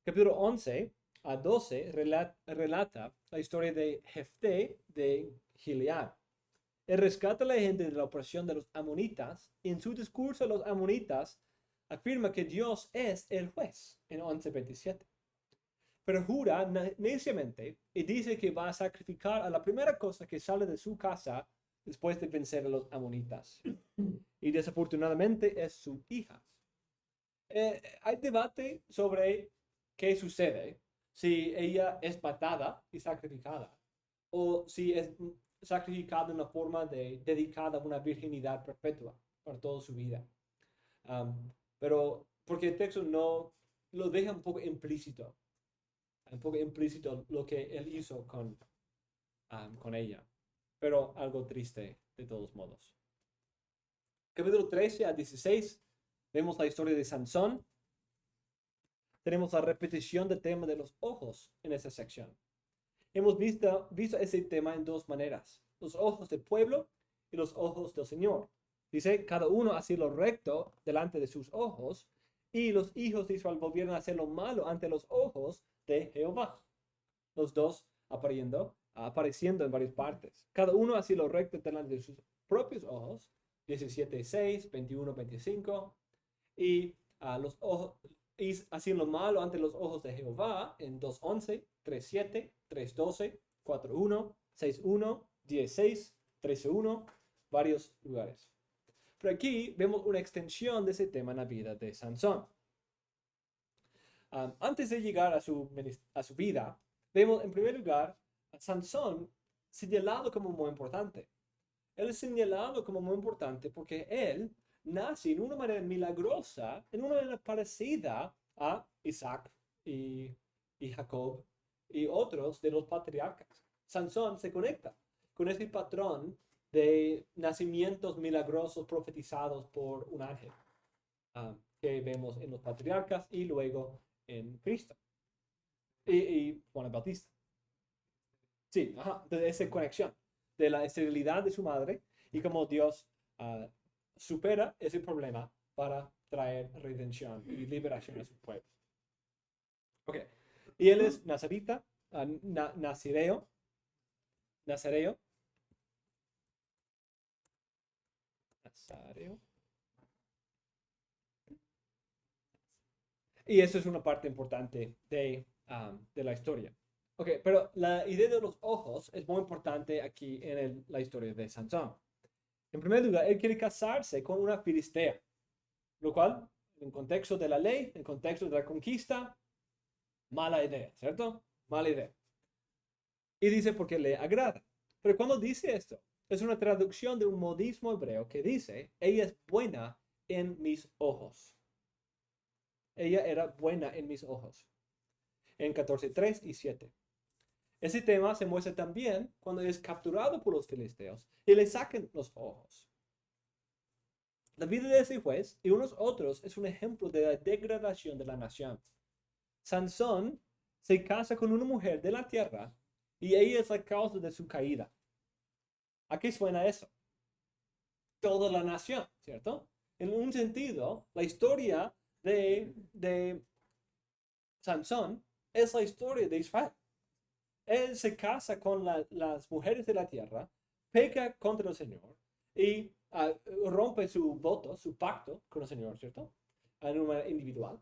Capítulo 11 a 12 relata la historia de Jefté de Gilead. Él rescata a la gente de la opresión de los amonitas y en su discurso a los amonitas afirma que Dios es el juez en 11:27. Pero jura neciamente y dice que va a sacrificar a la primera cosa que sale de su casa después de vencer a los amonitas. Y desafortunadamente es su hija. Hay debate sobre qué sucede si ella es matada y sacrificada o si es sacrificada en una forma dedicada a una virginidad perpetua para toda su vida. Pero porque el texto no lo deja un poco implícito lo que él hizo con ella, pero algo triste de todos modos. Capítulo 13 a 16, vemos la historia de Sansón. Tenemos la repetición del tema de los ojos en esta sección. Hemos visto ese tema en dos maneras, los ojos del pueblo y los ojos del Señor. Dice, cada uno hacía lo recto delante de sus ojos, y los hijos de Israel volvieron a hacer lo malo ante los ojos de Jehová. Los dos apareciendo en varias partes. Cada uno hacía lo recto delante de sus propios ojos, 17:6, 21:25, y los ojos hacían lo malo ante los ojos de Jehová en 2:11, 3:7, 3:12, 4:1, 6:1, 10:6, 13:1, varios lugares. Pero aquí vemos una extensión de ese tema en la vida de Sansón. Antes de llegar a su vida, vemos en primer lugar a Sansón señalado como muy importante. Él es señalado como muy importante porque él nace en una manera milagrosa, en una manera parecida a Isaac y Jacob y otros de los patriarcas. Sansón se conecta con ese patrón de nacimientos milagrosos profetizados por un ángel que vemos en los patriarcas y luego en Cristo y Juan el Bautista. Sí, de esa conexión de la esterilidad de su madre y cómo Dios supera ese problema para traer redención y liberación a su pueblo. Ok, y él es nazarita, nazareo. Y eso es una parte importante de la historia. Ok, pero la idea de los ojos es muy importante aquí en la historia de Sansón. En primer lugar, él quiere casarse con una filistea, lo cual, en contexto de la ley, en contexto de la conquista, mala idea, ¿cierto? Mala idea. Y dice porque le agrada. Pero cuando dice esto, es una traducción de un modismo hebreo que dice, ella es buena en mis ojos. Ella era buena en mis ojos. En 14:3 y 7. Ese tema se muestra también cuando es capturado por los filisteos y le sacan los ojos. La vida de ese juez y unos otros es un ejemplo de la degradación de la nación. Sansón se casa con una mujer de la tierra y ella es la causa de su caída. ¿A qué suena eso? Toda la nación, ¿cierto? En un sentido, la historia de Sansón es la historia de Israel. Él se casa con las mujeres de la tierra, peca contra el Señor y rompe su voto, su pacto con el Señor, ¿cierto? En una manera individual.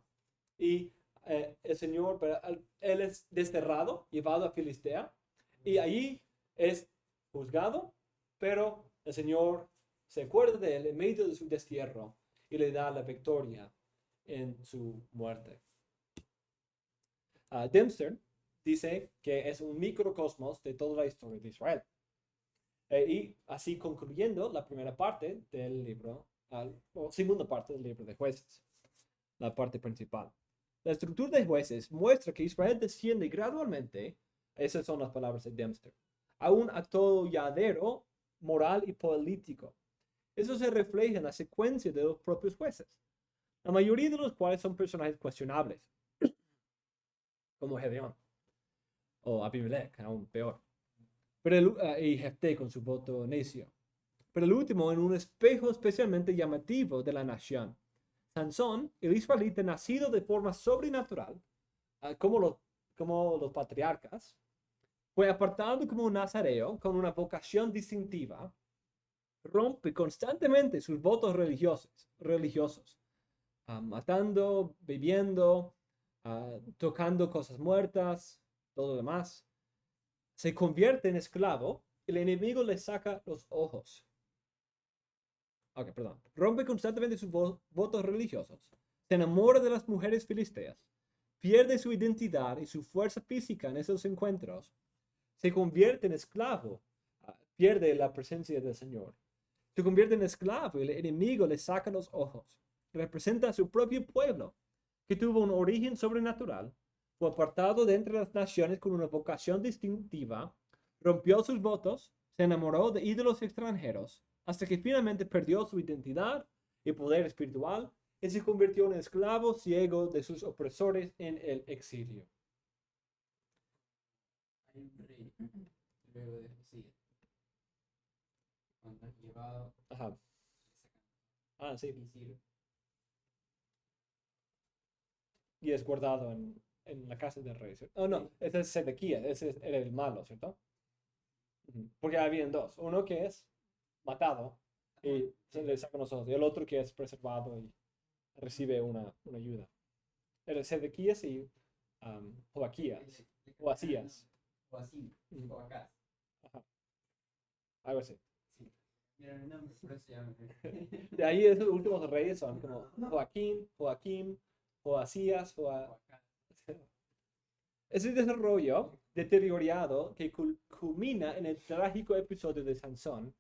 Y el Señor, él es desterrado, llevado a Filistea, y allí es juzgado, pero el Señor se acuerda de él en medio de su destierro y le da la victoria en su muerte. Dempster dice que es un microcosmos de toda la historia de Israel. Y así concluyendo la primera parte del libro, o segunda parte del libro de Jueces, la parte principal. La estructura de Jueces muestra que Israel desciende gradualmente, esas son las palabras de Dempster, a un atolladero moral y político. Eso se refleja en la secuencia de los propios jueces, la mayoría de los cuales son personajes cuestionables, como Gedeón o Abimelech, aún peor, y Jefté con su voto necio. Pero el último en un espejo especialmente llamativo de la nación. Sansón, el israelita nacido de forma sobrenatural, como los patriarcas, fue apartado como un nazareo con una vocación distintiva, rompe constantemente sus votos religiosos, matando, bebiendo, tocando cosas muertas, todo lo demás. Se convierte en esclavo, el enemigo le saca los ojos. Ok, perdón. Rompe constantemente sus votos religiosos, se enamora de las mujeres filisteas, pierde su identidad y su fuerza física en esos encuentros, se convierte en esclavo, pierde la presencia del Señor. Se convierte en esclavo y el enemigo le saca los ojos. Representa a su propio pueblo, que tuvo un origen sobrenatural, fue apartado de entre las naciones con una vocación distintiva, rompió sus votos, se enamoró de ídolos extranjeros, hasta que finalmente perdió su identidad y poder espiritual y se convirtió en esclavo ciego de sus opresores en el exilio. Hay un rey luego de Josías, cuando es llevado, Ajá. le sacan Sí. y Ciro. Y es guardado en la casa del rey, ¿cierto? Oh, no, ese es Sedequías, ese era el malo, ¿cierto? Porque habían dos, uno que es matado y se le sacan los ojos, y el otro que es preservado y recibe una ayuda. Era Sedequías y Joaquías, o Asías. O así, o acá. Ajá. Algo así. Sí. Mira el nombre, por eso se llama. De ahí esos últimos reyes son como Joaquín, Joasías, Ese desarrollo deteriorado que culmina en el trágico episodio de Sansón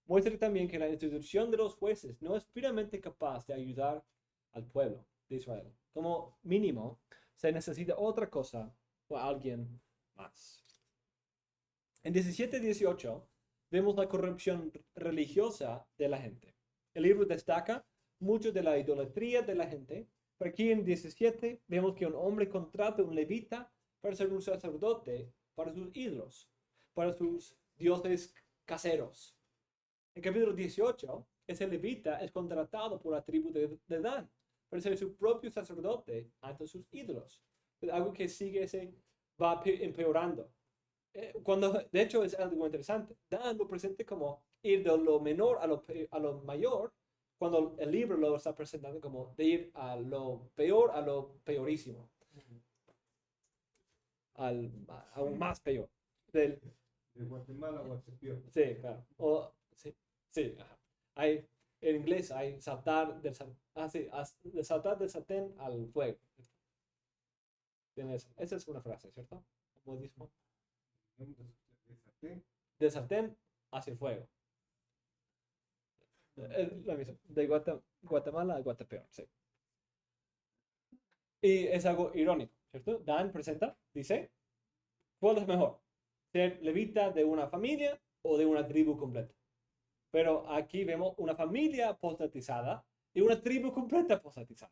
muestra también que la institución de los jueces no es plenamente capaz de ayudar al pueblo de Israel. Como mínimo, se necesita otra cosa o alguien más. En 17:18 vemos la corrupción religiosa de la gente. El libro destaca mucho de la idolatría de la gente, pero aquí en 17 vemos que un hombre contrata a un levita para ser un sacerdote para sus ídolos, para sus dioses caseros. En capítulo 18, ese levita es contratado por la tribu de Dan para ser su propio sacerdote ante sus ídolos. Es algo que va empeorando. De hecho es algo interesante. Dan lo presenta como ir de lo menor a lo mayor, cuando el libro lo está presentando como de ir a lo peor a lo peorísimo. Aún más peor. De Guatemala a Guatepeor. Sí, claro. Sí, ajá. En inglés hay saltar de saltar del sartén al fuego. Esa es una frase, ¿cierto? Modismo. De sartén hacia el fuego. La misma. De Guatemala a Guatepeor, sí. Y es algo irónico, ¿cierto? Dan presenta, dice, ¿cuál es mejor? ¿Ser levita de una familia o de una tribu completa? Pero aquí vemos una familia apostatizada y una tribu completa apostatizada.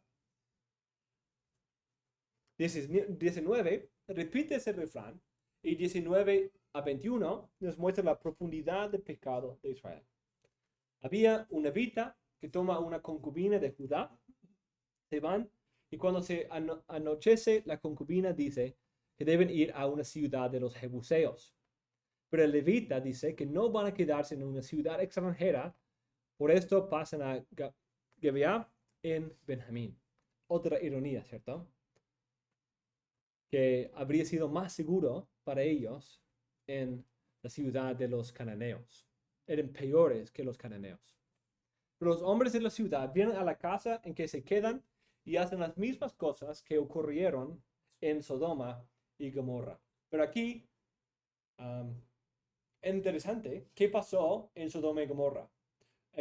19 repite ese refrán y 19-21 nos muestra la profundidad del pecado de Israel. Había un levita que toma una concubina de Judá, se van y cuando se anochece la concubina dice que deben ir a una ciudad de los jebuseos. Pero el levita dice que no van a quedarse en una ciudad extranjera, por esto pasan a Gibeá en Benjamín. Otra ironía, ¿cierto? Que habría sido más seguro para ellos en la ciudad de los cananeos. Eran peores que los cananeos. Pero los hombres de la ciudad vienen a la casa en que se quedan y hacen las mismas cosas que ocurrieron en Sodoma y Gomorra. Pero aquí es interesante qué pasó en Sodoma y Gomorra,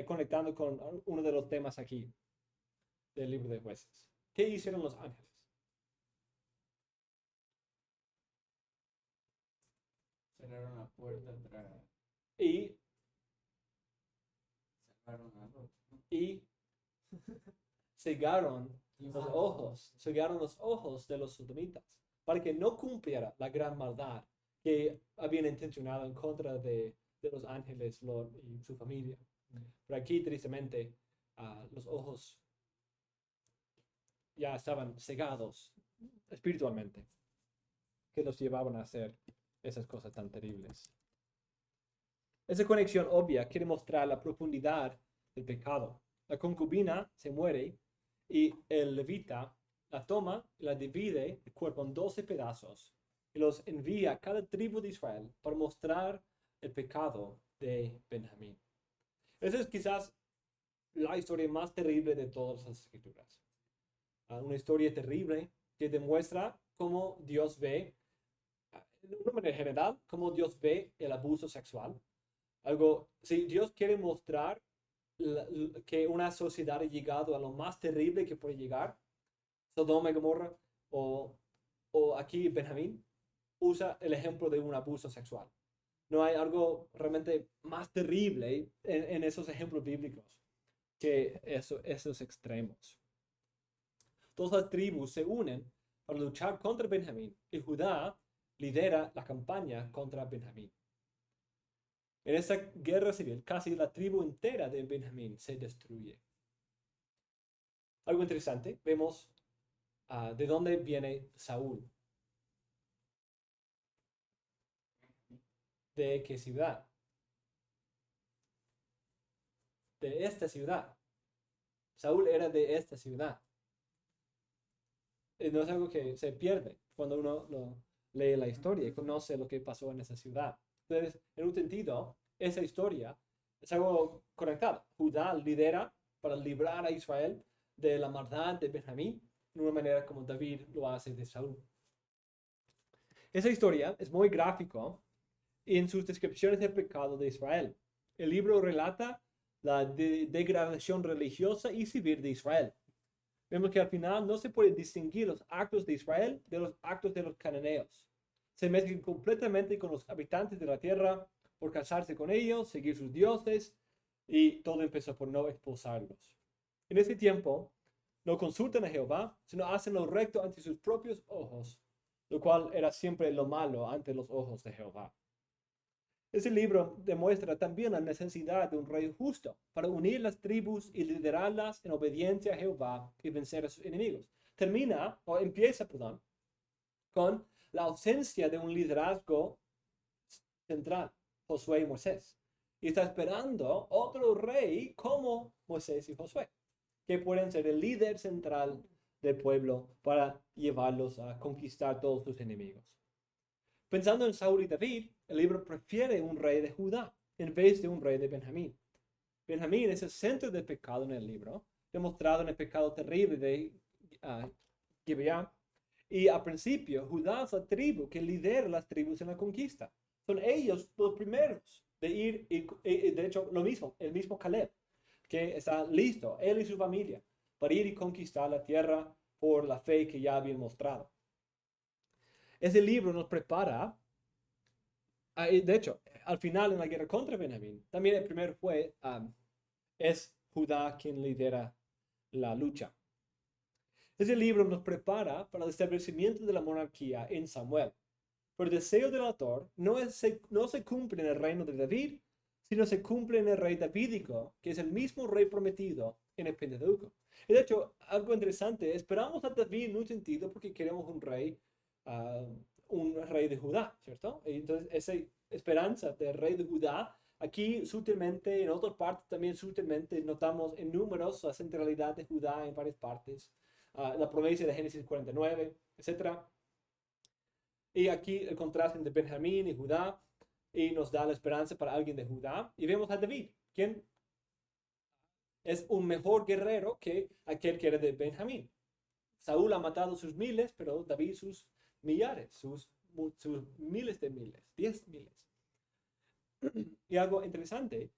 conectando con uno de los temas aquí del libro de Jueces. ¿Qué hicieron los ángeles? Cerraron la puerta atrás. Y Llevaron a Lot, ¿no? y cegaron los ojos de los sodomitas para que no cumpliera la gran maldad que habían intencionado en contra de los ángeles, Lot y su familia. Pero aquí, tristemente, los ojos ya estaban cegados espiritualmente, que los llevaban a hacer esas cosas tan terribles. Esa conexión obvia quiere mostrar la profundidad del pecado. La concubina se muere y el levita la toma y la divide el cuerpo en 12 pedazos y los envía a cada tribu de Israel para mostrar el pecado de Benjamín. Esa es quizás la historia más terrible de todas las escrituras. Una historia terrible que demuestra cómo Dios ve, de una manera general, cómo Dios ve el abuso sexual. Si Dios quiere mostrar que una sociedad ha llegado a lo más terrible que puede llegar, Sodoma y Gomorra, o aquí Benjamín, usa el ejemplo de un abuso sexual. No hay algo realmente más terrible en esos ejemplos bíblicos que esos extremos. Todas las tribus se unen para luchar contra Benjamín y Judá lidera la campaña contra Benjamín. En esta guerra civil, casi la tribu entera de Benjamín se destruye. Algo interesante, vemos de dónde viene Saúl. ¿De qué ciudad? De esta ciudad. Saúl era de esta ciudad. No es algo que se pierde cuando uno lee la historia y conoce lo que pasó en esa ciudad. Entonces, en un sentido, esa historia es algo conectado. Judá lidera para librar a Israel de la maldad de Benjamín, de una manera como David lo hace de Saúl. Esa historia es muy gráfico en sus descripciones del pecado de Israel. El libro relata la degradación religiosa y civil de Israel. Vemos que al final no se puede distinguir los actos de Israel de los actos de los cananeos. Se mezclan completamente con los habitantes de la tierra por casarse con ellos, seguir sus dioses, y todo empezó por no expulsarlos. En ese tiempo, no consultan a Jehová, sino hacen lo recto ante sus propios ojos, lo cual era siempre lo malo ante los ojos de Jehová. Ese libro demuestra también la necesidad de un rey justo para unir las tribus y liderarlas en obediencia a Jehová y vencer a sus enemigos. Empieza con la ausencia de un liderazgo central, Josué y Moisés. Y está esperando otro rey como Moisés y Josué, que pueden ser el líder central del pueblo para llevarlos a conquistar todos sus enemigos. Pensando en Saúl y David, el libro prefiere un rey de Judá en vez de un rey de Benjamín. Benjamín es el centro del pecado en el libro, demostrado en el pecado terrible de Gibeá. Y al principio, Judá es la tribu que lidera las tribus en la conquista. Son ellos los primeros de ir, y de hecho el mismo Caleb, que está listo, él y su familia, para ir y conquistar la tierra por la fe que ya habían mostrado. Ese libro nos prepara, de hecho, al final en la guerra contra Benjamín, también el primer es Judá quien lidera la lucha. Ese libro nos prepara para el establecimiento de la monarquía en Samuel. Pero el deseo del autor no se cumple en el reino de David, sino se cumple en el rey davídico, que es el mismo rey prometido en el Pentateuco. Y de hecho, algo interesante, esperamos a David en un sentido porque queremos un rey de Judá, ¿cierto? Y entonces esa esperanza del rey de Judá, aquí sutilmente, en otras partes también sutilmente, notamos en números la centralidad de Judá en varias partes, la promesa de Génesis 49, etc. Y aquí el contraste entre Benjamín y Judá, y nos da la esperanza para alguien de Judá. Y vemos a David, quien es un mejor guerrero que aquel que era de Benjamín. Saúl ha matado sus miles, pero David sus millares, sus miles de miles, 10 miles. Y algo interesante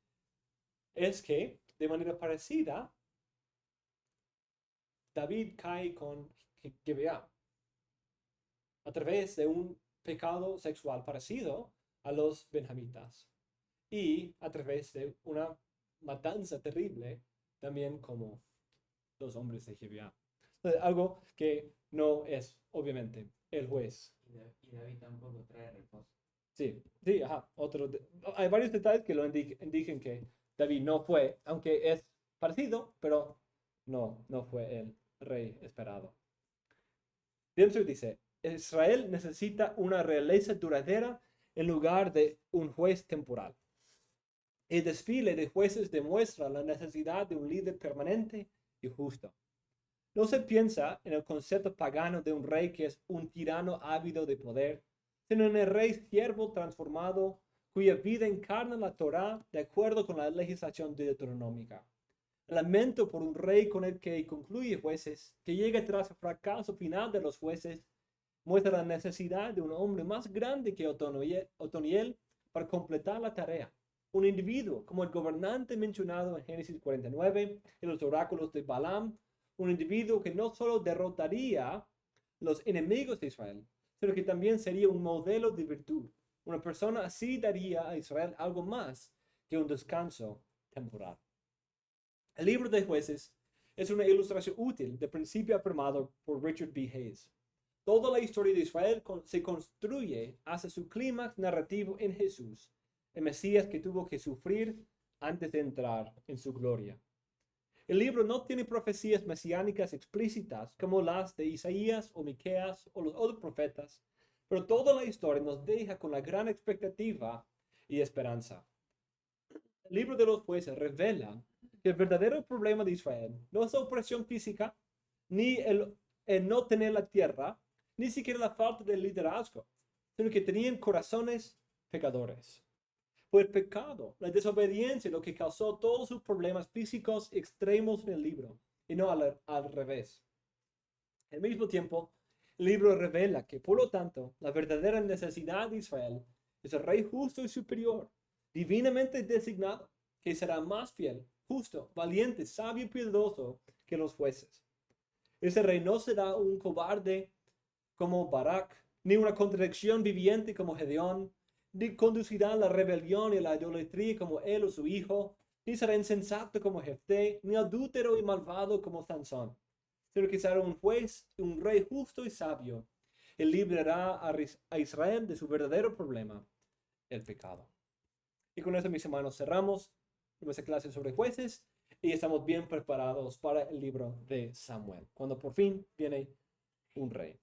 es que, de manera parecida, David cae con Gibeá a través de un pecado sexual parecido a los benjamitas y a través de una matanza terrible, también como los hombres de Gibeá. Algo que no es, obviamente, el juez. Y David tampoco trae reposo. Sí, sí, ajá. Hay varios detalles que lo indican que David no fue, aunque es parecido, pero no fue el rey esperado. Dempsey dice, Israel necesita una realeza duradera en lugar de un juez temporal. El desfile de jueces demuestra la necesidad de un líder permanente y justo. No se piensa en el concepto pagano de un rey que es un tirano ávido de poder, sino en el rey siervo transformado cuya vida encarna la Torá de acuerdo con la legislación deuteronómica. Lamento por un rey con el que concluye Jueces, que llega tras el fracaso final de los jueces, muestra la necesidad de un hombre más grande que Otoniel para completar la tarea. Un individuo como el gobernante mencionado en Génesis 49 en los oráculos de Balaam, un individuo que no solo derrotaría los enemigos de Israel, sino que también sería un modelo de virtud. Una persona así daría a Israel algo más que un descanso temporal. El libro de Jueces es una ilustración útil del principio afirmado por Richard B. Hayes. Toda la historia de Israel se construye hacia su clímax narrativo en Jesús, el Mesías que tuvo que sufrir antes de entrar en su gloria. El libro no tiene profecías mesiánicas explícitas como las de Isaías o Miqueas o los otros profetas, pero toda la historia nos deja con la gran expectativa y esperanza. El libro de los jueces revela que el verdadero problema de Israel no es la opresión física, ni el no tener la tierra, ni siquiera la falta de liderazgo, sino que tenían corazones pecadores. Fue el pecado, la desobediencia, lo que causó todos sus problemas físicos extremos en el libro, y no al revés. Al mismo tiempo, el libro revela que, por lo tanto, la verdadera necesidad de Israel es el rey justo y superior, divinamente designado, que será más fiel, justo, valiente, sabio y piadoso que los jueces. Ese rey no será un cobarde como Barak, ni una contradicción viviente como Gedeón, ni conducirá a la rebelión y la idolatría como él o su hijo, ni será insensato como Jefté, ni adúltero y malvado como Sansón, sino que será un juez, un rey justo y sabio, y librará a Israel de su verdadero problema, el pecado. Y con eso, mis hermanos, cerramos nuestra clase sobre jueces y estamos bien preparados para el libro de Samuel, cuando por fin viene un rey.